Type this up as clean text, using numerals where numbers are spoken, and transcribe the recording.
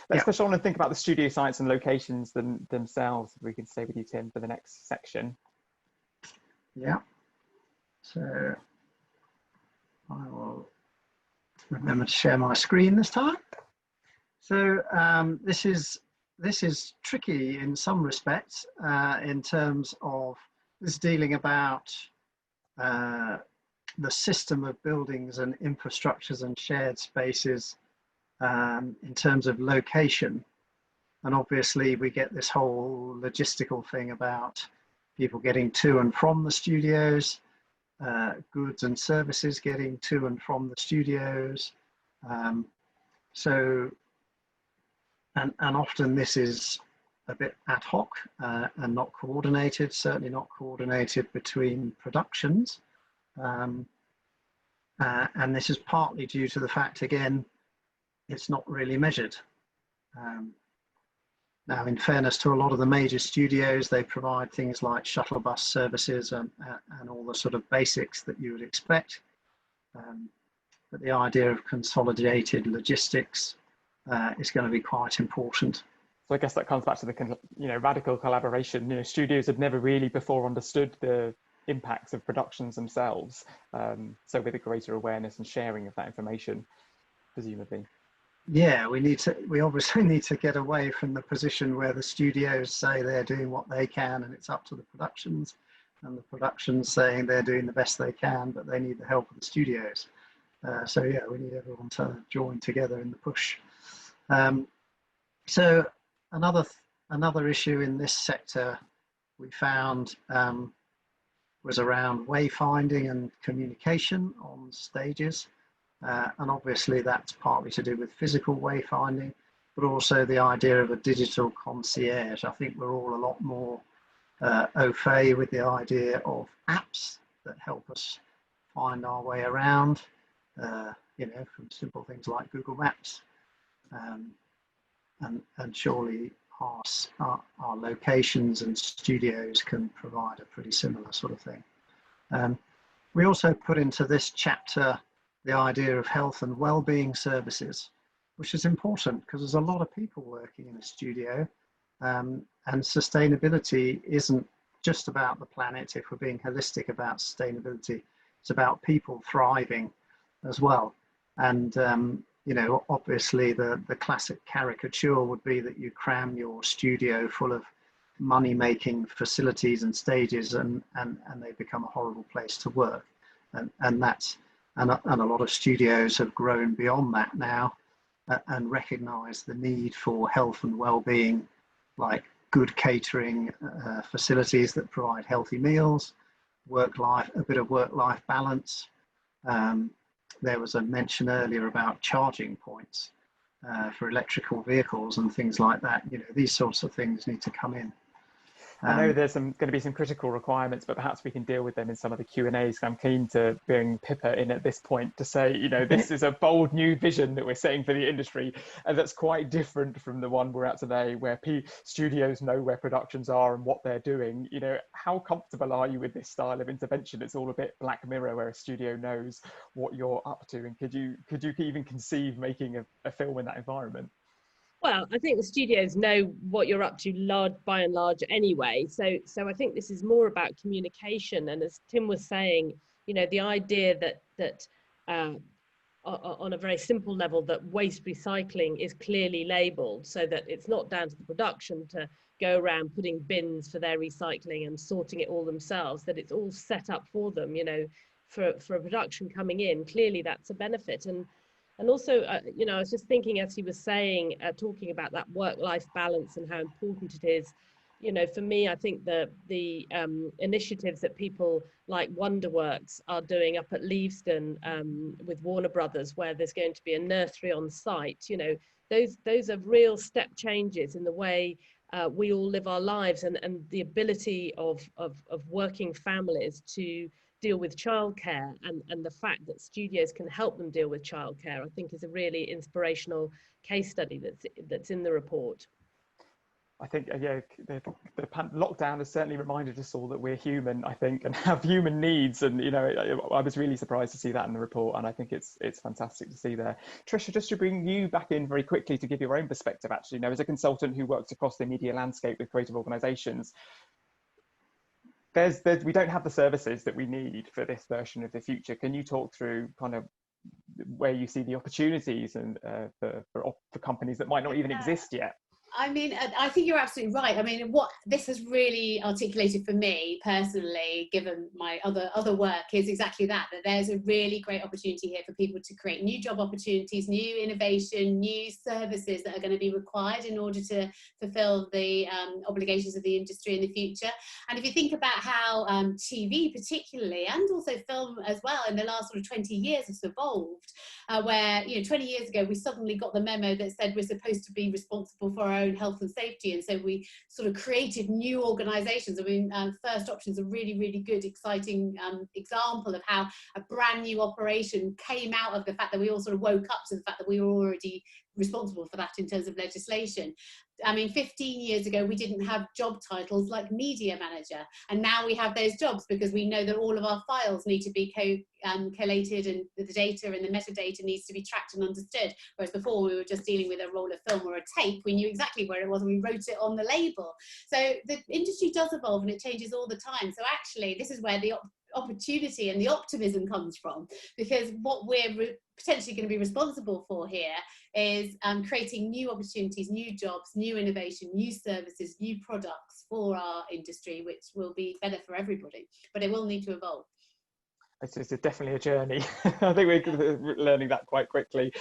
let's push on and think about the studio sites and locations themselves. If we can stay with you, Tim, for the next section. Yeah. So I will remember to share my screen this time. So this is tricky in some respects in terms of this dealing about the system of buildings and infrastructures and shared spaces in terms of location. And obviously we get this whole logistical thing about people getting to and from the studios, goods and services getting to and from the studios. And often this is a bit ad hoc and not coordinated, certainly not coordinated between productions. And this is partly due to the fact, again, it's not really measured. Now, in fairness to a lot of the major studios, they provide things like shuttle bus services and all the sort of basics that you would expect. But the idea of consolidated logistics is going to be quite important. So I guess that comes back to the radical collaboration. Studios had never really before understood the impacts of productions themselves. So with a greater awareness and sharing of that information, presumably. Yeah, we obviously need to get away from the position where the studios say they're doing what they can and it's up to the productions, and the productions saying they're doing the best they can, but they need the help of the studios. So yeah, we need everyone to join together in the push. So another issue in this sector we found was around wayfinding and communication on stages. And obviously that's partly to do with physical wayfinding, but also the idea of a digital concierge. I think we're all a lot more au fait with the idea of apps that help us find our way around, from simple things like Google Maps. And surely our locations and studios can provide a pretty similar sort of thing. We also put into this chapter the idea of health and well-being services, which is important because there's a lot of people working in a studio, and sustainability isn't just about the planet. If we're being holistic about sustainability, it's about people thriving as well. And obviously the classic caricature would be that you cram your studio full of money-making facilities and stages, and they become a horrible place to work. And a lot of studios have grown beyond that now and recognise the need for health and well-being, like good catering facilities that provide healthy meals, a bit of work-life balance. There was a mention earlier about charging points for electrical vehicles and things like that. These sorts of things need to come in. I know there's going to be some critical requirements, but perhaps we can deal with them in some of the Q&As. I'm keen to bring Pippa in at this point to say, this is a bold new vision that we're setting for the industry, and that's quite different from the one we're at today, where studios know where productions are and what they're doing. How comfortable are you with this style of intervention? It's all a bit Black Mirror, where a studio knows what you're up to. And could you even conceive making a film in that environment? Well, I think the studios know what you're up to by and large anyway. So I think this is more about communication. And as Tim was saying, the idea that on a very simple level, that waste recycling is clearly labelled so that it's not down to the production to go around putting bins for their recycling and sorting it all themselves, that it's all set up for them, for a production coming in. Clearly that's a benefit. And also, I was just thinking, as he was saying, talking about that work-life balance and how important it is. For me, I think the initiatives that people like Wonderworks are doing up at Leavesden with Warner Brothers, where there's going to be a nursery on site, those are real step changes in the way we all live our lives, and the ability of working families to deal with childcare, and the fact that studios can help them deal with childcare, I think is a really inspirational case study that's in the report. I think the lockdown has certainly reminded us all that we're human, I think, and have human needs. And I was really surprised to see that in the report, and I think it's fantastic to see there. Tricia, just to bring you back in very quickly to give your own perspective, actually, as a consultant who works across the media landscape with creative organisations, we don't have the services that we need for this version of the future. Can you talk through kind of where you see the opportunities and for companies that might not even exist yet? I mean, I think you're absolutely right. I mean, what this has really articulated for me personally, given my other work, is exactly that there's a really great opportunity here for people to create new job opportunities, new innovation, new services that are going to be required in order to fulfill the obligations of the industry in the future. And if you think about how TV particularly, and also film as well, in the last sort of 20 years has evolved, where 20 years ago we suddenly got the memo that said we're supposed to be responsible for our own health and safety, and so we sort of created new organizations. I mean, First Option's a really, really good, exciting example of how a brand new operation came out of the fact that we all sort of woke up to the fact that we were already responsible for that in terms of legislation. I mean, 15 years ago, we didn't have job titles like media manager, and now we have those jobs because we know that all of our files need to be collated, and the data and the metadata needs to be tracked and understood. Whereas before, we were just dealing with a roll of film or a tape. We knew exactly where it was, and we wrote it on the label. So the industry does evolve, and it changes all the time. So actually, this is where the opportunity and the optimism comes from, because what we're potentially going to be responsible for here is creating new opportunities, new jobs, new innovation, new services, new products for our industry, which will be better for everybody, but it will need to evolve. It's definitely a journey. I think we're learning that quite quickly.